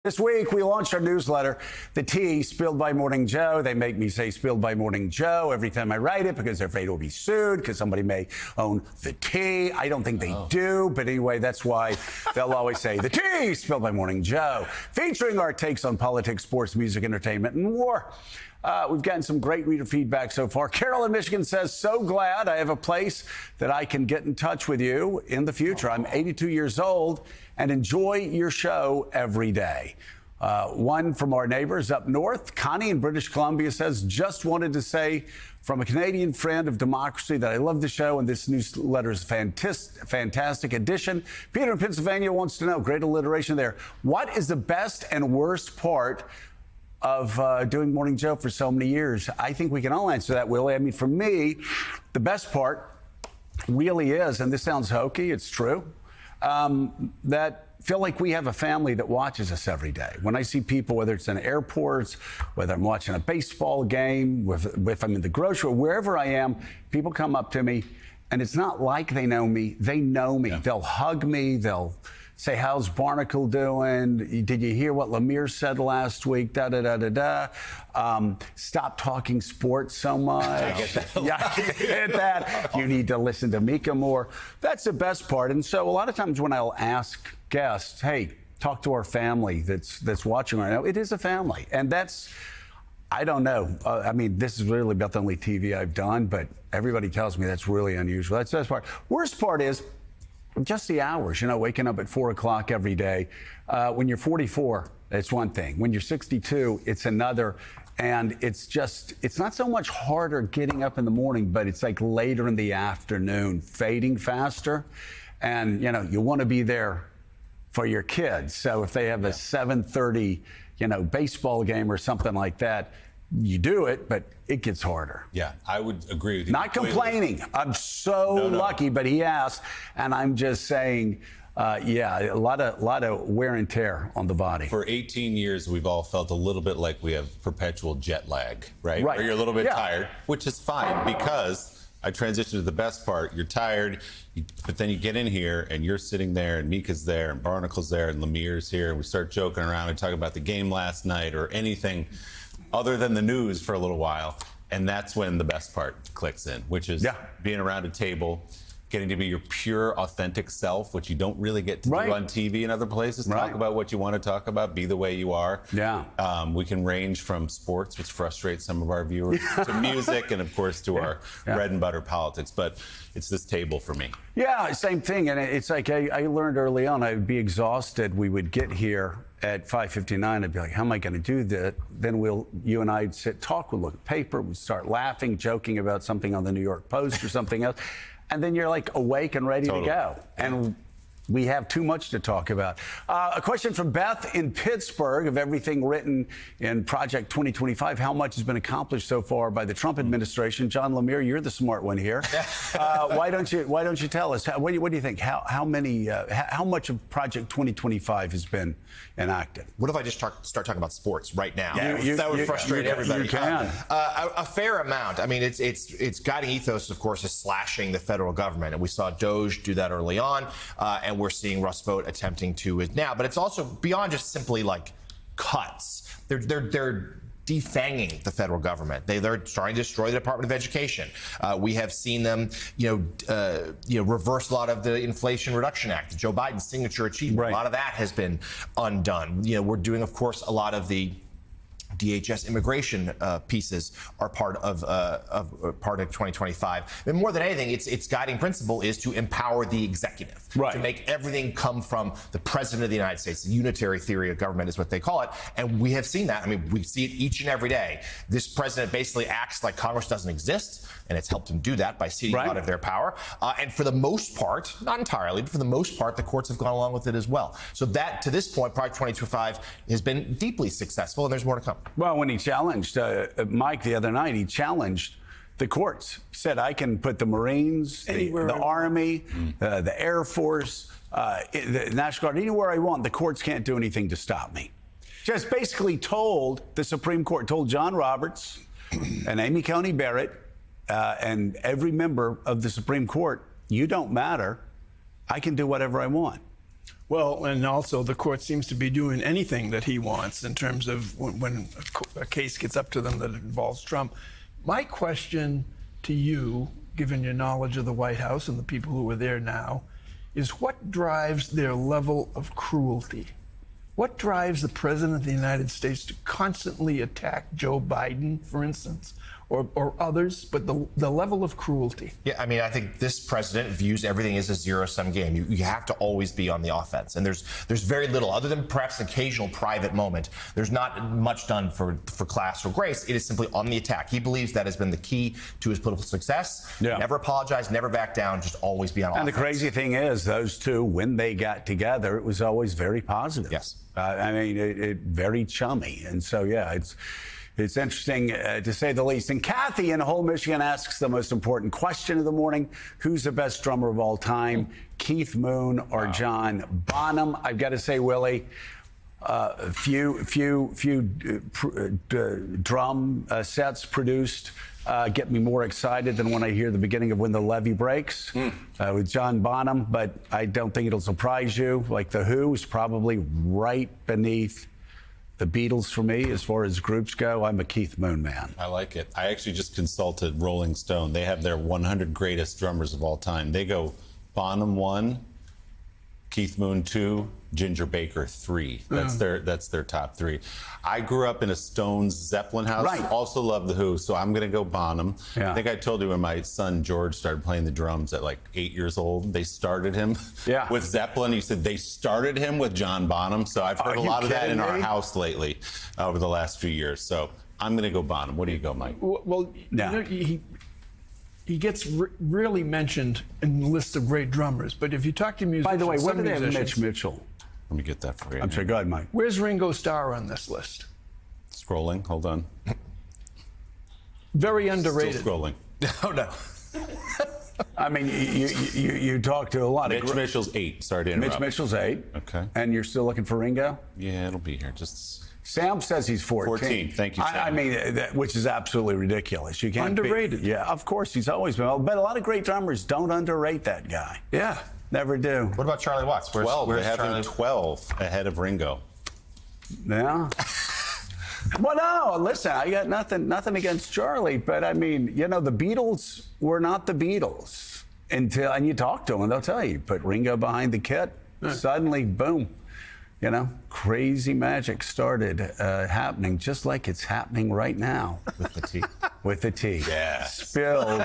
This week, we launched our newsletter, The Tea, Spilled by Morning Joe. They make me say Spilled by Morning Joe every time I write it because they're afraid it will be sued because somebody may own The Tea. I don't think they do, but anyway, that's why they'll always say The Tea, Spilled by Morning Joe, featuring our takes on politics, sports, music, entertainment, and war. We've gotten some great reader feedback so far. Carol in Michigan says, so glad I have a place that I can get in touch with you in the future. I'm 82 years old and enjoy your show every day. One from our neighbors up north, Connie in British Columbia says, just wanted to say from a Canadian friend of democracy that I love the show and this newsletter is fantastic addition. Peter in Pennsylvania wants to know, great alliteration there, what is the best and worst part of doing Morning Joe for so many years? I think we can all answer that, Willie. I mean, for me, the best part really is, and this sounds hokey, it's true, that feel like we have a family that watches us every day. When I see people, whether it's in airports, whether I'm watching a baseball game, if I'm in the grocery, wherever I am, people come up to me, and it's not like they know me. They know me. Yeah. They'll hug me. They'll say, how's Barnacle doing? Did you hear what Lemire said last week? Stop talking sports so much. I get that. Yeah, I get that. You need to listen to Mika more. That's the best part. And so a lot of times when I'll ask guests, hey, talk to our family that's watching right now, it is a family. And that's, I don't know. I mean, this is really about the only TV I've done, but everybody tells me that's really unusual. That's the best part. Worst part is, just the hours, waking up at 4 o'clock every day. When you're 44, it's one thing. When you're 62, it's another. And it's not so much harder getting up in the morning, but it's like later in the afternoon, fading faster. And, you want to be there for your kids. So if they have a 7:30, baseball game or something like that, you do it, but it gets harder. Yeah, I would agree with you. Not complaining. I'm so lucky, but he asked, and I'm just saying, a lot of wear and tear on the body. For 18 years, we've all felt a little bit like we have perpetual jet lag, right? Where you're a little bit tired, which is fine because I transitioned to the best part. You're tired, but then you get in here and you're sitting there and Mika's there and Barnacle's there and Lemire's here and we start joking around and talking about the game last night or anything other than the news for a little while. And that's when the best part clicks in, which is being around a table, getting to be your pure, authentic self, which you don't really get to do on TV and other places. Talk about what you want to talk about, be the way you are. Yeah. We can range from sports, which frustrates some of our viewers, to music, and of course to our bread and butter politics. But it's this table for me. Yeah, same thing. And it's like I learned early on, I would be exhausted. We would get here at 5:59, I'd be like, how am I going to do that? Then you and I'd sit, talk, we'd look at paper, we'd start laughing, joking about something on the New York Post or something else. And then you're like awake and ready to go. And we have too much to talk about. A question from Beth in Pittsburgh. Of everything written in Project 2025, how much has been accomplished so far by the Trump administration? John Lemire, you're the smart one here. Why don't you tell us? What do you think? How much of Project 2025 has been enacted? What if I just start talking about sports right now? Yeah, that would frustrate everybody. You can. A fair amount. I mean, it's guiding ethos, of course, is slashing the federal government, and we saw Doge do that early on, and we're seeing Russ Vought attempting to it now. But it's also beyond just simply like cuts. They're defanging the federal government. They're trying to destroy the Department of Education. We have seen them, reverse a lot of the Inflation Reduction Act, Joe Biden's signature achievement. A lot of that has been undone. We're doing, of course, a lot of the DHS immigration pieces are part of 2025. And more than anything, its guiding principle is to empower the executive, to make everything come from the president of the United States. The unitary theory of government is what they call it. And we have seen that. I mean, we see it each and every day. This president basically acts like Congress doesn't exist, and it's helped him do that by ceding a lot of their power. And for the most part, not entirely, but for the most part, the courts have gone along with it as well. So that, to this point, Project 2025 has been deeply successful, and there's more to come. Well, when he challenged Mike the other night, he challenged the courts. Said, I can put the Marines, the Army, the Air Force, the National Guard, anywhere I want. The courts can't do anything to stop me. Just basically told the Supreme Court, told John Roberts and Amy Coney Barrett and every member of the Supreme Court, you don't matter. I can do whatever I want. Well, and also the court seems to be doing anything that he wants in terms of when a case gets up to them that involves Trump. My question to you, given your knowledge of the White House and the people who are there now, is what drives their level of cruelty? What drives the President of the United States to constantly attack Joe Biden, for instance, or others, but the level of cruelty? Yeah, I mean, I think this president views everything as a zero-sum game. You have to always be on the offense. And there's very little, other than perhaps an occasional private moment, there's not much done for class or grace. It is simply on the attack. He believes that has been the key to his political success. Yeah. Never apologize, never back down, just always be on offense. And the crazy thing is, those two, when they got together, it was always very positive. Yes. I mean, it very chummy. And so, yeah, it's interesting to say the least. And Kathy in Hull, Michigan asks the most important question of the morning. Who's the best drummer of all time, Keith Moon or John Bonham? I've got to say, Willie, few drum sets produced get me more excited than when I hear the beginning of When the Levee Breaks with John Bonham, but I don't think it'll surprise you. Like The Who is probably right beneath the Beatles for me as far as groups go. I'm a Keith Moon man. I like it. I actually just consulted Rolling Stone. They have their 100 greatest drummers of all time. They go Bonham 1, Keith Moon 2, Ginger Baker 3. That's their top 3. I grew up in a Stones Zeppelin house. Right. Also love The Who, so I'm going to go Bonham. Yeah. I think I told you when my son George started playing the drums at like 8 years old, they started him with Zeppelin. He said they started him with John Bonham. So I've heard a lot of that in our house lately over the last few years. So I'm going to go Bonham. What do you go, Mike? Well, No. He gets really mentioned in the list of great drummers, but if you talk to musicians, By the way, what some do they have musicians- Mitch Mitchell? Let me get that for you. I'm sorry, go ahead, Mike. Where's Ringo Starr on this list? Scrolling. Hold on. Very underrated. Still scrolling. Oh, no. I mean, you talk to a lot Mitch of... Mitchell's 8. Sorry to interrupt. Mitch Mitchell's 8. Okay. And you're still looking for Ringo? Yeah, it'll be here. Just Sam says he's 14. 14. Thank you, Sam. I mean, which is absolutely ridiculous. You can't Underrated. Yeah, of course, he's always been. But a lot of great drummers don't underrate that guy. Yeah. Never do. What about Charlie Watts? 12. They have Charlie? him 12 ahead of Ringo. Yeah. Well, no, listen, I got nothing against Charlie, but I mean, you know, the Beatles were not the Beatles until, and you talk to them and they'll tell you, put Ringo behind the kit, suddenly, boom, you know, crazy magic started happening just like it's happening right now. With the T. With the T. Yeah. Spilled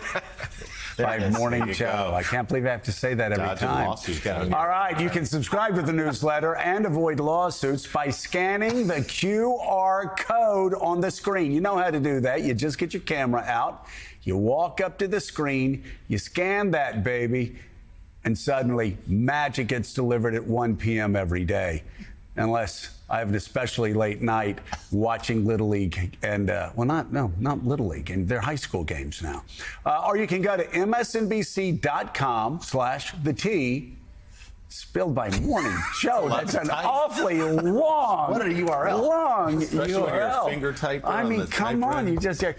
by Morning you Joe. go. I can't believe I have to say that every Dodging time. lawsuits. All right, you can subscribe to the newsletter and avoid lawsuits by scanning the QR code on the screen. You know how to do that. You just get your camera out, you walk up to the screen, you scan that baby, and suddenly magic gets delivered at 1 p.m. every day. Unless I have an especially late night watching Little League and, not Little League, and they're high school games now. Or you can go to msnbc.com/the-T, spilled by Morning Joe. That's an awfully long. What a URL. Long Especially when you're a URL. finger typer I on mean, the come on, typewriter. you just hear.